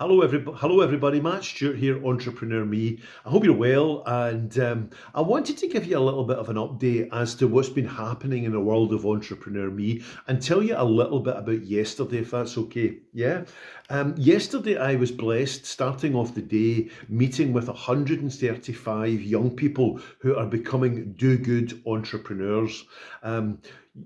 Hello everybody. Matt Stewart here, Entrepreneur Me. I hope you're well, and I wanted to give you a little bit of an update as to what's been happening in the world of Entrepreneur Me, and tell you a little bit about yesterday, if that's okay. Yeah. Yesterday I was blessed, starting off the day, meeting with 135 young people who are becoming do-good entrepreneurs.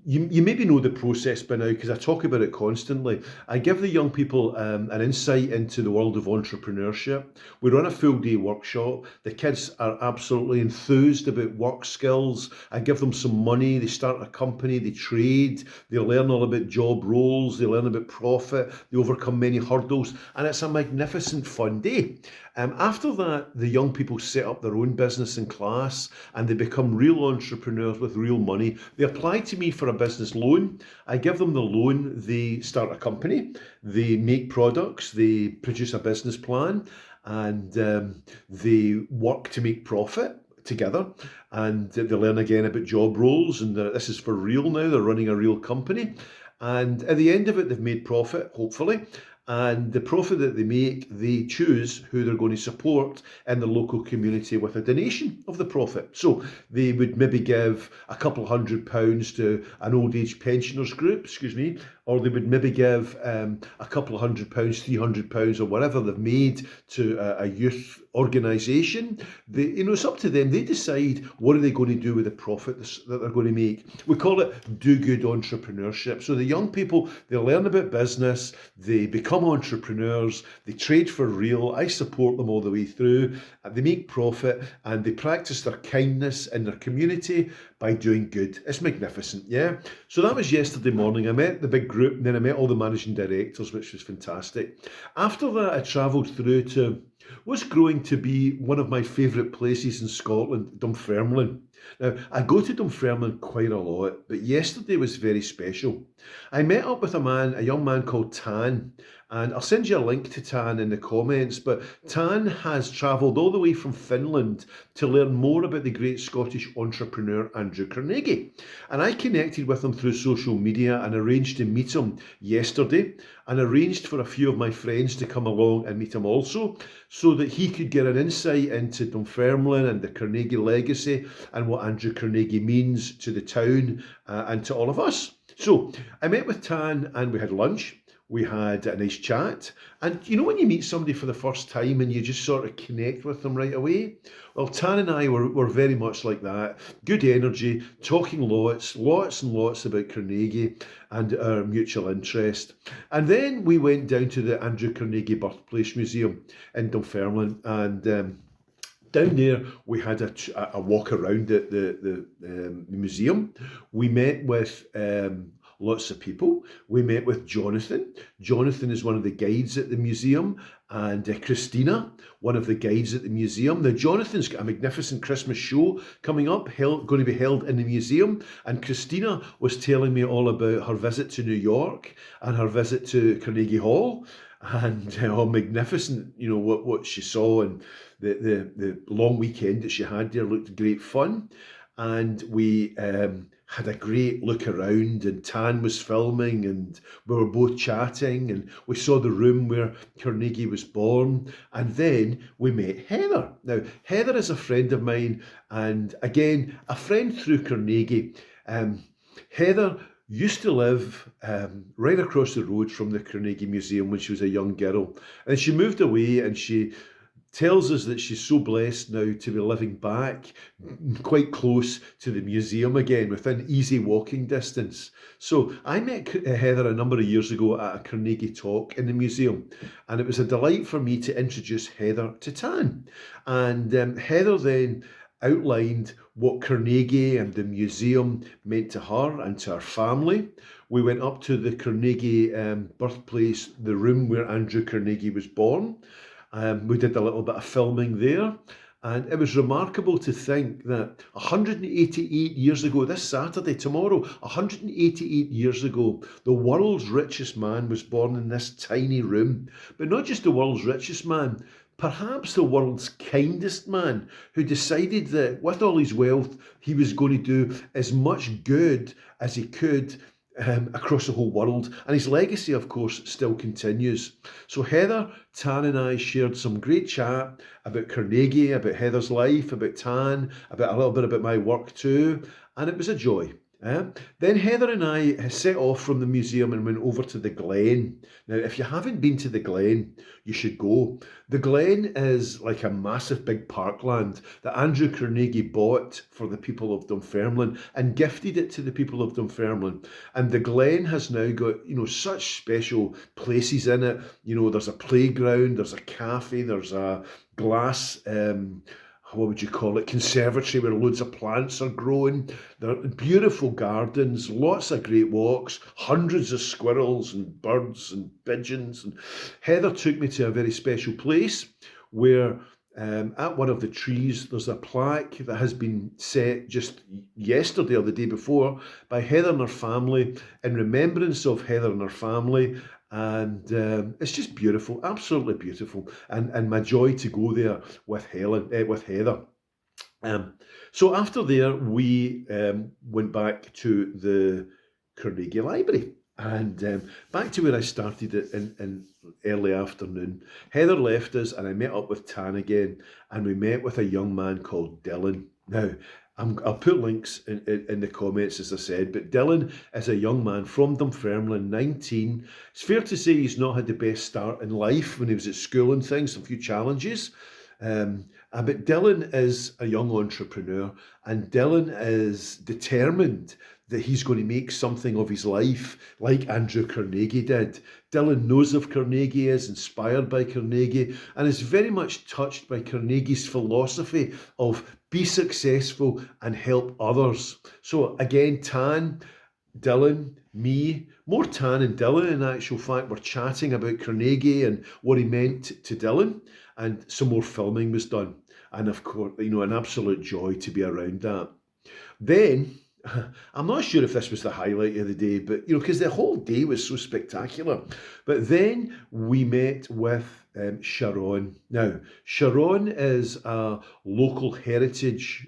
You maybe know the process by now because I talk about it constantly. I give the young people an insight into the world of entrepreneurship. We run a full day workshop. The kids are absolutely enthused about work skills. I give them some money. They start a company, they trade, they learn all about job roles, they learn about profit, they overcome many hurdles, and it's a magnificent fun day. After that, the young people set up their own business in class and they become real entrepreneurs with real money. They apply to me for a business loan. I give them the loan, they start a company, they make products, they produce a business plan, and they work to make profit together, and they learn again about job roles, and this is for real now. They're running a real company, and at the end of it they've made profit, hopefully, and the profit that they make, they choose who they're going to support in the local community with a donation of the profit. So they would maybe give a couple £100 to an old age pensioners group, or they would maybe give a couple of £100, £300 or whatever they've made to a youth organisation. It's up to them. They decide what are they going to do with the profit that they're going to make. We call it do-good entrepreneurship. So the young people, they learn about business, they become entrepreneurs, they trade for real. I support them all the way through. They make profit and they practice their kindness in their community by doing good. It's magnificent, yeah? So that was yesterday morning. I met the big group and then I met all the managing directors, which was fantastic. After that, I travelled through to what's growing to be one of my favourite places in Scotland, Dunfermline. Now, I go to Dunfermline quite a lot, but yesterday was very special. I met up with a young man called Tan, and I'll send you a link to Tan in the comments, but Tan has travelled all the way from Finland to learn more about the great Scottish entrepreneur Andrew Carnegie. And I connected with him through social media and arranged to meet him yesterday, and arranged for a few of my friends to come along and meet him also, so that he could get an insight into Dunfermline and the Carnegie legacy and what Andrew Carnegie means to the town and to all of us. So I met with Tan and we had lunch. We had a nice chat. And you know when you meet somebody for the first time and you just sort of connect with them right away? Well, Tan and I were very much like that. Good energy, talking lots and lots about Carnegie and our mutual interest. And then we went down to the Andrew Carnegie Birthplace Museum in Dunfermline, and down there, we had a walk around the museum. We met with lots of people. We met with Jonathan. Jonathan is one of the guides at the museum, and Christina, one of the guides at the museum. Now, Jonathan's got a magnificent Christmas show coming up, going to be held in the museum, and Christina was telling me all about her visit to New York and her visit to Carnegie Hall, and how magnificent, what she saw, and the long weekend that she had there looked great fun. And we had a great look around, and Tan was filming, and we were both chatting, and we saw the room where Carnegie was born. And then we met Heather. Now, Heather is a friend of mine, and again, a friend through Carnegie. Heather used to live right across the road from the Carnegie Museum when she was a young girl. And she moved away, and she tells us that she's so blessed now to be living back quite close to the museum again, within easy walking distance. So I met Heather a number of years ago at a Carnegie talk in the museum, and it was a delight for me to introduce Heather to Tan. And Heather then outlined what Carnegie and the museum meant to her and to her family. We went up to the Carnegie birthplace, the room where Andrew Carnegie was born. We did a little bit of filming there, and it was remarkable to think that 188 years ago, this Saturday, tomorrow, 188 years ago, the world's richest man was born in this tiny room. But not just the world's richest man, perhaps the world's kindest man, who decided that with all his wealth, he was going to do as much good as he could across the whole world. And his legacy, of course, still continues. So Heather, Tan and I shared some great chat about Carnegie, about Heather's life, about Tan, about a little bit about my work too. And it was a joy. Then Heather and I set off from the museum and went over to the Glen. Now, if you haven't been to the Glen, you should go. The Glen is like a massive big parkland that Andrew Carnegie bought for the people of Dunfermline and gifted it to the people of Dunfermline. And the Glen has now got, such special places in it. There's a playground, there's a cafe, there's a glass what would you call it, conservatory where loads of plants are growing. There are beautiful gardens, lots of great walks, hundreds of squirrels and birds and pigeons. And Heather took me to a very special place where at one of the trees there's a plaque that has been set just yesterday or the day before by Heather and her family in remembrance of Heather and her family. And it's just beautiful, absolutely beautiful, and my joy to go there with Heather. So after there, we went back to the Carnegie Library and back to where I started it in early afternoon. Heather left us, and I met up with Tan again, and we met with a young man called Dylan. Now, I'll put links in the comments, as I said, but Dylan is a young man from Dunfermline, 19. It's fair to say he's not had the best start in life when he was at school and things, a few challenges. But Dylan is a young entrepreneur, and Dylan is determined that he's going to make something of his life like Andrew Carnegie did. Dylan knows of Carnegie, is inspired by Carnegie, and is very much touched by Carnegie's philosophy of be successful and help others. So again, Tan, Dylan, me, more Tan and Dylan in actual fact, were chatting about Carnegie and what he meant to Dylan, and some more filming was done. And of course, an absolute joy to be around that. Then, I'm not sure if this was the highlight of the day, but because the whole day was so spectacular. But then we met with Sharon. Now, Sharon is a local heritage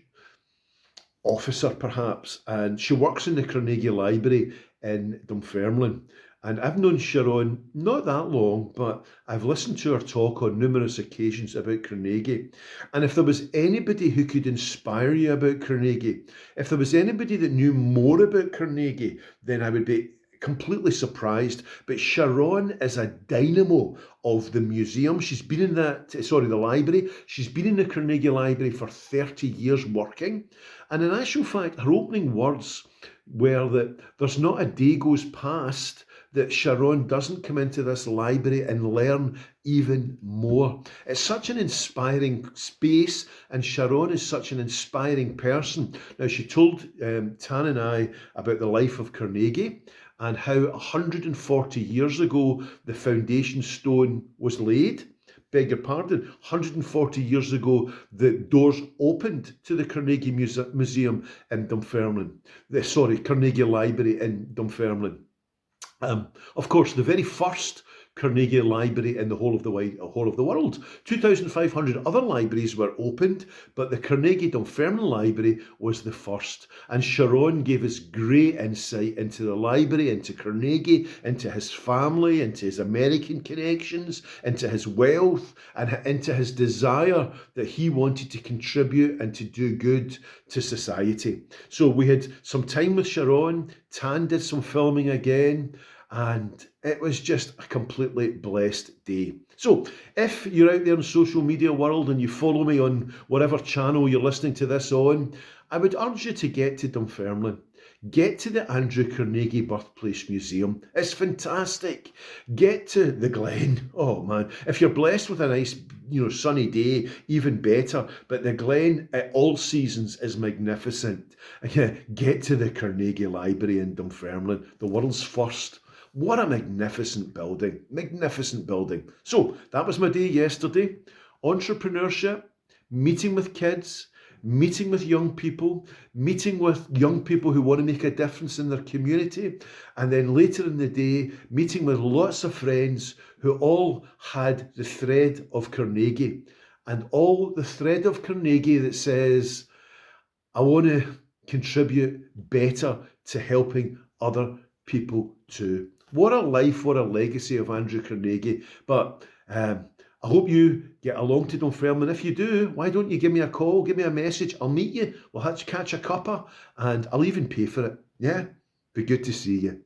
officer, perhaps, and she works in the Carnegie Library in Dunfermline. And I've known Sharon not that long, but I've listened to her talk on numerous occasions about Carnegie. And if there was anybody who could inspire you about Carnegie, if there was anybody that knew more about Carnegie, then I would be completely surprised. But Sharon is a dynamo of the museum. She's been in the library. She's been in the Carnegie Library for 30 years working. And in actual fact, her opening words were that there's not a day goes past that Sharon doesn't come into this library and learn even more. It's such an inspiring space, and Sharon is such an inspiring person. Now, she told Tan and I about the life of Carnegie and how 140 years ago the foundation stone was laid. Beg your pardon, 140 years ago, the doors opened to the Carnegie Museum in Dunfermline. Carnegie Library in Dunfermline. Of course, the very first Carnegie Library in the whole of the world. 2,500 other libraries were opened, but the Carnegie Dunfermline Library was the first. And Sharon gave us great insight into the library, into Carnegie, into his family, into his American connections, into his wealth, and into his desire that he wanted to contribute and to do good to society. So we had some time with Sharon. Tan did some filming again, and it was just a completely blessed day. So if you're out there in the social media world and you follow me on whatever channel you're listening to this on, I would urge you to get to Dunfermline. Get to the Andrew Carnegie Birthplace Museum. It's fantastic. Get to the Glen. Oh man, if you're blessed with a nice, sunny day, even better. But the Glen at all seasons is magnificent. Get to the Carnegie Library in Dunfermline, the world's first. What a magnificent building. Magnificent building. So that was my day yesterday. Entrepreneurship, meeting with kids, meeting with young people who want to make a difference in their community, and then later in the day, meeting with lots of friends who all had the thread of Carnegie, and all the thread of Carnegie that says, I want to contribute better to helping other people too. What a life, what a legacy of Andrew Carnegie. But I hope you get along to Dunfermline. If you do, why don't you give me a call, give me a message. I'll meet you. We'll catch a cuppa and I'll even pay for it. Yeah, be good to see you.